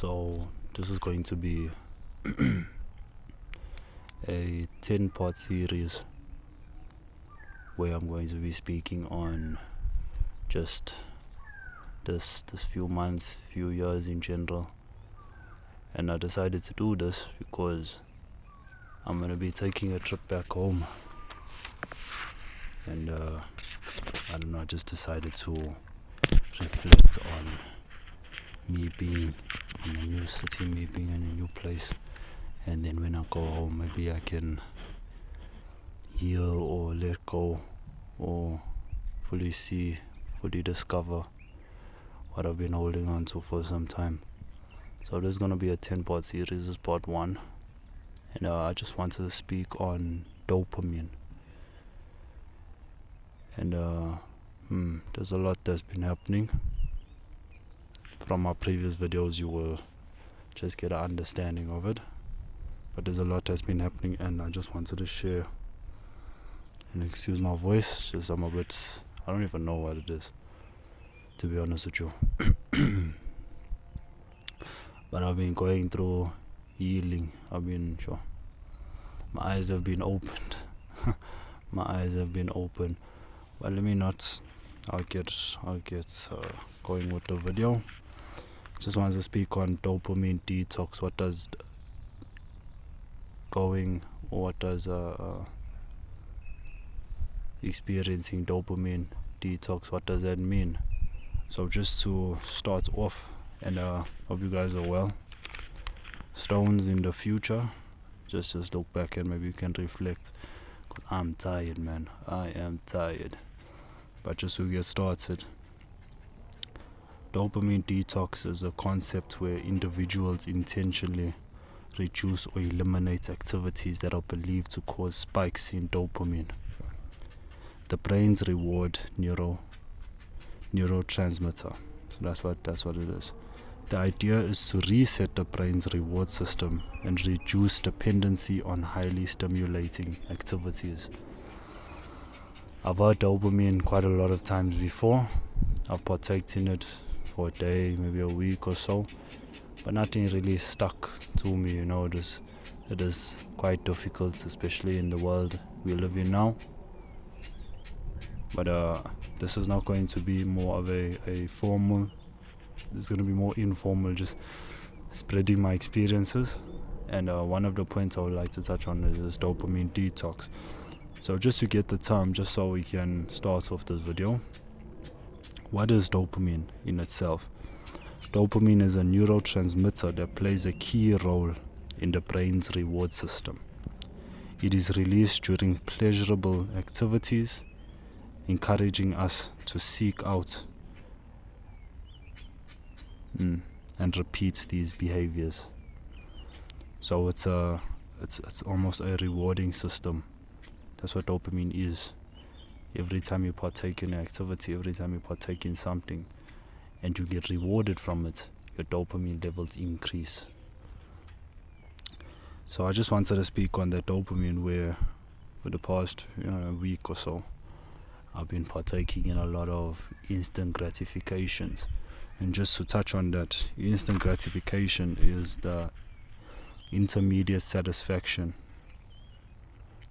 So this is going to be a 10-part series where I'm going to be speaking on just this few months, few years in general. And I decided to do this because I'm going to be taking a trip back home. And I don't know, I just decided to reflect on me being in a new city, me being in a new place. And then when I go home, maybe I can heal or let go or fully see, fully discover what I've been holding on to for some time. So there's going to be a 10-part series. This is part 1. And I just want to speak on dopamine. And there's a lot that's been happening. From my previous videos, you will just get an understanding of it. But there's a lot that's been happening, and I just wanted to share. And excuse my voice, just I'm a bit, I don't even know what it is, to be honest with you. But I've been going through healing. My eyes have been opened. My eyes have been opened. But let me not, I'll get going with the video. Just wanted to speak on dopamine detox. What does experiencing dopamine detox, what does that mean? So just to start off, and hope you guys are well. Stones in the future, just look back and maybe you can reflect. 'Cause I'm tired, man. I am tired. But just to get started, dopamine detox is a concept where individuals intentionally reduce or eliminate activities that are believed to cause spikes in dopamine, the brain's reward neurotransmitter. So that's what it is. The idea is to reset the brain's reward system and reduce dependency on highly stimulating activities. I've heard dopamine quite a lot of times before. I've partaken in it for a day, maybe a week or so, but nothing really stuck to me. It is quite difficult, especially in the world we live in now. But this is not going to be more of a formal. It's going to be more informal, just spreading my experiences. And one of the points I would like to touch on is dopamine detox. So just to get the term, just so we can start off this video, what is dopamine in itself? Dopamine is a neurotransmitter that plays a key role in the brain's reward system. It is released during pleasurable activities, encouraging us to seek out and repeat these behaviors. So it's almost a rewarding system. That's what dopamine is. Every time you partake in an activity, every time you partake in something, and you get rewarded from it, your dopamine levels increase. So I just wanted to speak on that dopamine, where for the past week or so, I've been partaking in a lot of instant gratifications. And just to touch on that, instant gratification is the intermediate satisfaction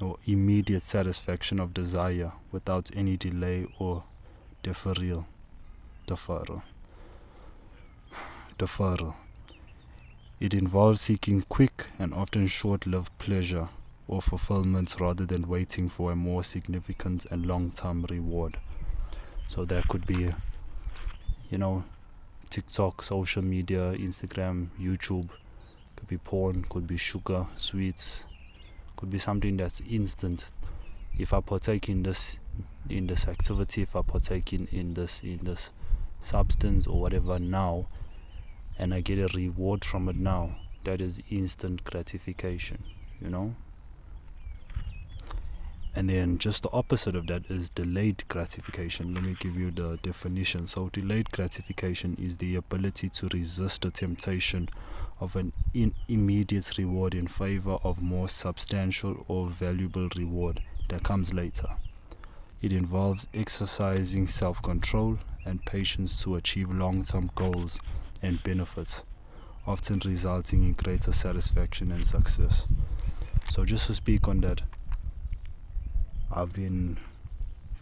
or immediate satisfaction of desire without any delay or deferral. It involves seeking quick and often short-lived pleasure or fulfillment rather than waiting for a more significant and long-term reward. So that could be, TikTok, social media, Instagram, YouTube. Could be porn, could be sugar, sweets, could be something that's instant. If I partake in this activity, if I partake in this substance or whatever now, and I get a reward from it now, that is instant gratification, And then just the opposite of that is delayed gratification. Let me give you the definition. So delayed gratification is the ability to resist the temptation of an immediate reward in favor of more substantial or valuable reward that comes later. It involves exercising self-control and patience to achieve long-term goals and benefits, often resulting in greater satisfaction and success. So just to speak on that, I've been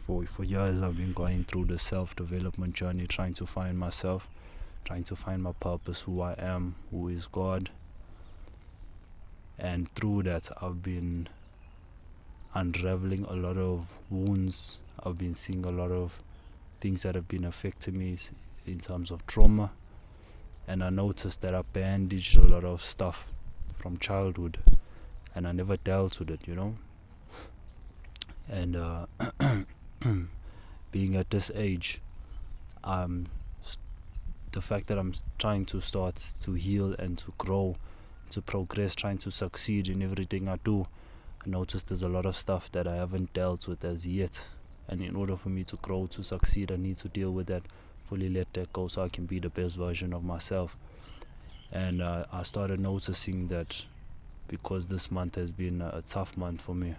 for years I've been going through the self-development journey, trying to find myself, trying to find my purpose, who I am, who is God. And through that I've been unraveling a lot of wounds. I've been seeing a lot of things that have been affecting me in terms of trauma, and I noticed that I bandaged a lot of stuff from childhood and I never dealt with it, and being at this age, the fact that I'm trying to start to heal and to grow, to progress, trying to succeed in everything I do, I noticed there's a lot of stuff that I haven't dealt with as yet. And in order for me to grow, to succeed, I need to deal with that, fully let that go so I can be the best version of myself. And I started noticing that because this month has been a tough month for me,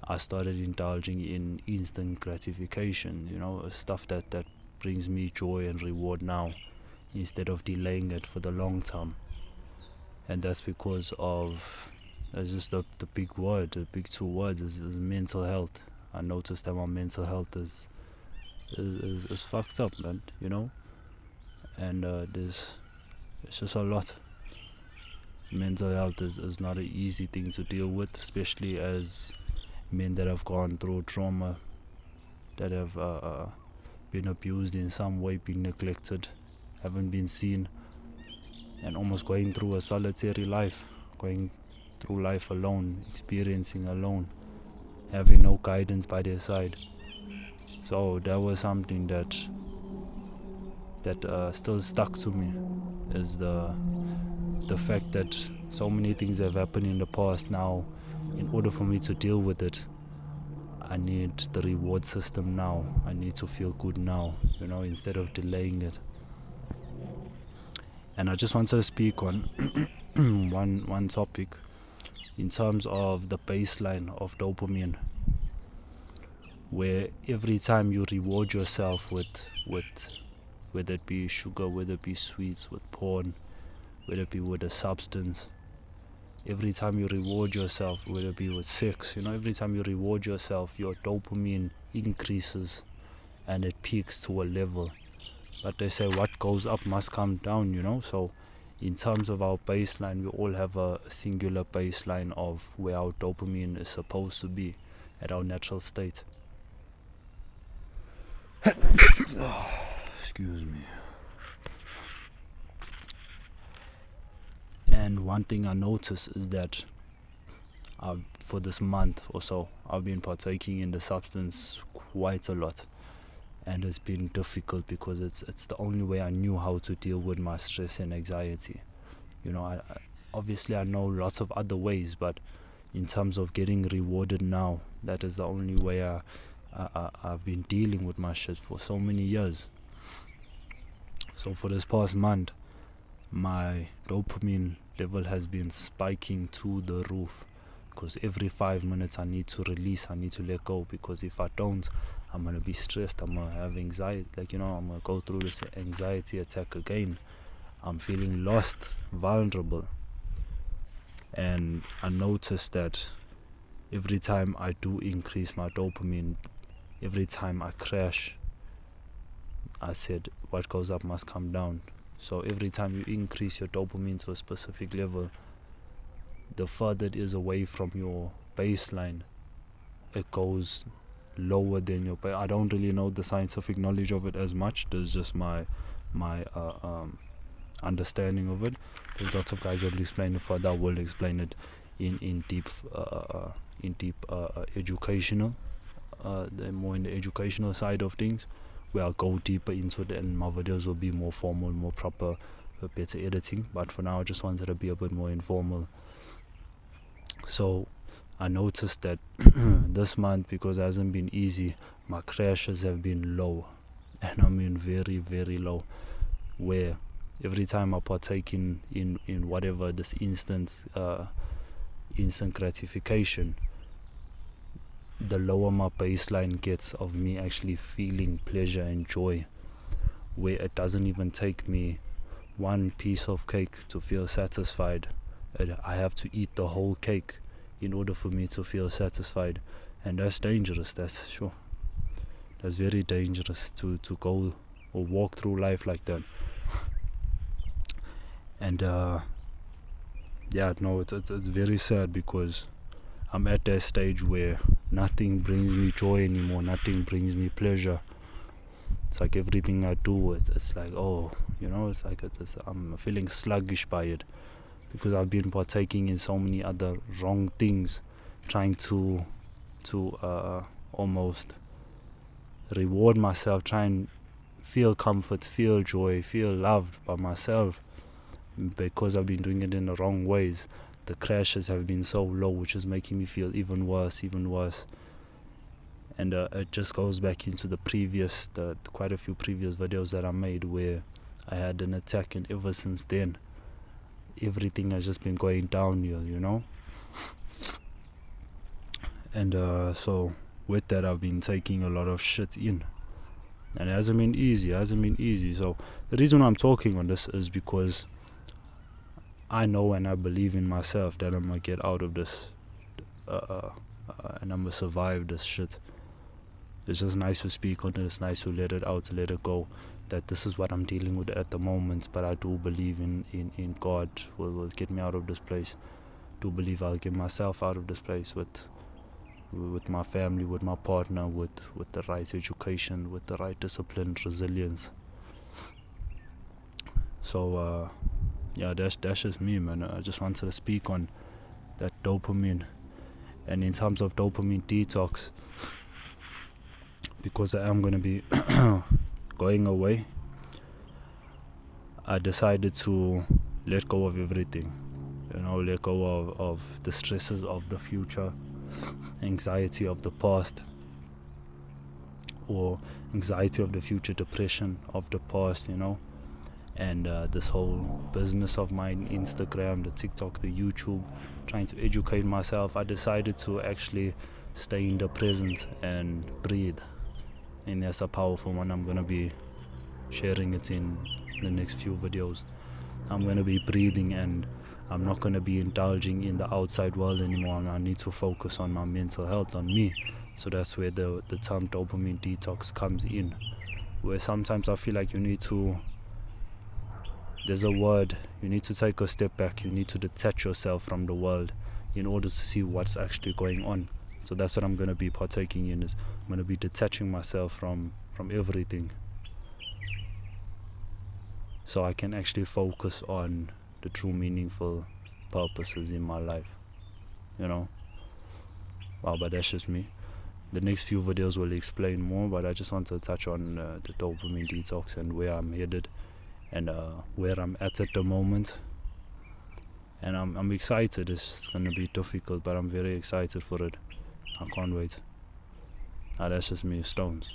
I started indulging in instant gratification, stuff that brings me joy and reward now instead of delaying it for the long term. And that's because of just the big two words is mental health. I noticed that my mental health is fucked up, man, and it's just a lot. Mental health is not an easy thing to deal with, especially as men that have gone through trauma, that have been abused in some way, been neglected, haven't been seen, and almost going through a solitary life, going through life alone, experiencing alone, having no guidance by their side. So that was something that still stuck to me, is the fact that so many things have happened in the past. Now, in order for me to deal with it, I need the reward system now. I need to feel good now, instead of delaying it. And I just want to speak on one topic in terms of the baseline of dopamine, where every time you reward yourself with whether it be sugar, whether it be sweets, with porn, whether it be with a substance, every time you reward yourself, whether it be with sex, every time you reward yourself, your dopamine increases and it peaks to a level. But they say what goes up must come down, so in terms of our baseline, we all have a singular baseline of where our dopamine is supposed to be at our natural state. Excuse me. And one thing I noticed is that for this month or so, I've been partaking in the substance quite a lot. And it's been difficult because it's the only way I knew how to deal with my stress and anxiety. Obviously I know lots of other ways, but in terms of getting rewarded now, that is the only way I've been dealing with my shit for so many years. So for this past month, my dopamine level has been spiking to the roof, because every 5 minutes I need to release, I need to let go, because if I don't, I'm going to be stressed, I'm going to have anxiety, I'm going to go through this anxiety attack again. I'm feeling lost, vulnerable. And I noticed that every time I do increase my dopamine, every time I crash, I said what goes up must come down. So every time you increase your dopamine to a specific level, the further it is away from your baseline, it goes lower than your I don't really know the scientific knowledge of it as much. There's just my understanding of it. There's lots of guys that will explain it further. I will explain it in deep educational, more in the educational side of things, where I'll go deeper into it, and my videos will be more formal, more proper, better editing. But for now, I just wanted to be a bit more informal. So I noticed that this month, because it hasn't been easy, my crashes have been low, and I mean very, very low, where every time I partake in whatever this instant gratification, the lower my baseline gets of me actually feeling pleasure and joy, where it doesn't even take me one piece of cake to feel satisfied. I have to eat the whole cake in order for me to feel satisfied, and that's dangerous. That's sure. That's very dangerous to go or walk through life like that. And it's very sad because I'm at that stage where nothing brings me joy anymore, nothing brings me pleasure. It's like everything I do, it's like, it's like I'm feeling sluggish by it, because I've been partaking in so many other wrong things, trying to almost reward myself, try and feel comfort, feel joy, feel loved by myself, because I've been doing it in the wrong ways. The crashes have been so low, which is making me feel even worse. And it just goes back into the quite a few previous videos that I made where I had an attack, and ever since then everything has just been going downhill, And so with that, I've been taking a lot of shit in, and it hasn't been easy. So the reason I'm talking on this is because I know and I believe in myself that I'm gonna get out of this, and I'm gonna survive this shit. It's just nice to speak on it. It's nice to let it out, to let it go, that this is what I'm dealing with at the moment. But I do believe in God will get me out of this place. I do believe I'll get myself out of this place with my family, with my partner, with the right education, with the right discipline, resilience. So that's just me, man. I just wanted to speak on that dopamine, and in terms of dopamine detox, because I am going to be going away, I decided to let go of everything, let go of the stresses of the future, anxiety of the past, or anxiety of the future, depression of the past, and this whole business of mine, Instagram, the TikTok, the YouTube, trying to educate myself. I decided to actually stay in the present and breathe, and that's a powerful one. I'm going to be sharing it in the next few videos. I'm going to be breathing, and I'm not going to be indulging in the outside world anymore. I need to focus on my mental health, on me. So that's where the term dopamine detox comes in, where sometimes I feel like you need to take a step back. You need to detach yourself from the world in order to see what's actually going on. So that's what I'm going to be partaking in. Is I'm going to be detaching myself from everything, so I can actually focus on the true meaningful purposes in my life. Wow, but that's just me. The next few videos will explain more, but I just want to touch on the dopamine detox and where I'm headed, and where I'm at the moment. And I'm excited. It's going to be difficult, but I'm very excited for it. I can't wait. That's just me, Stones.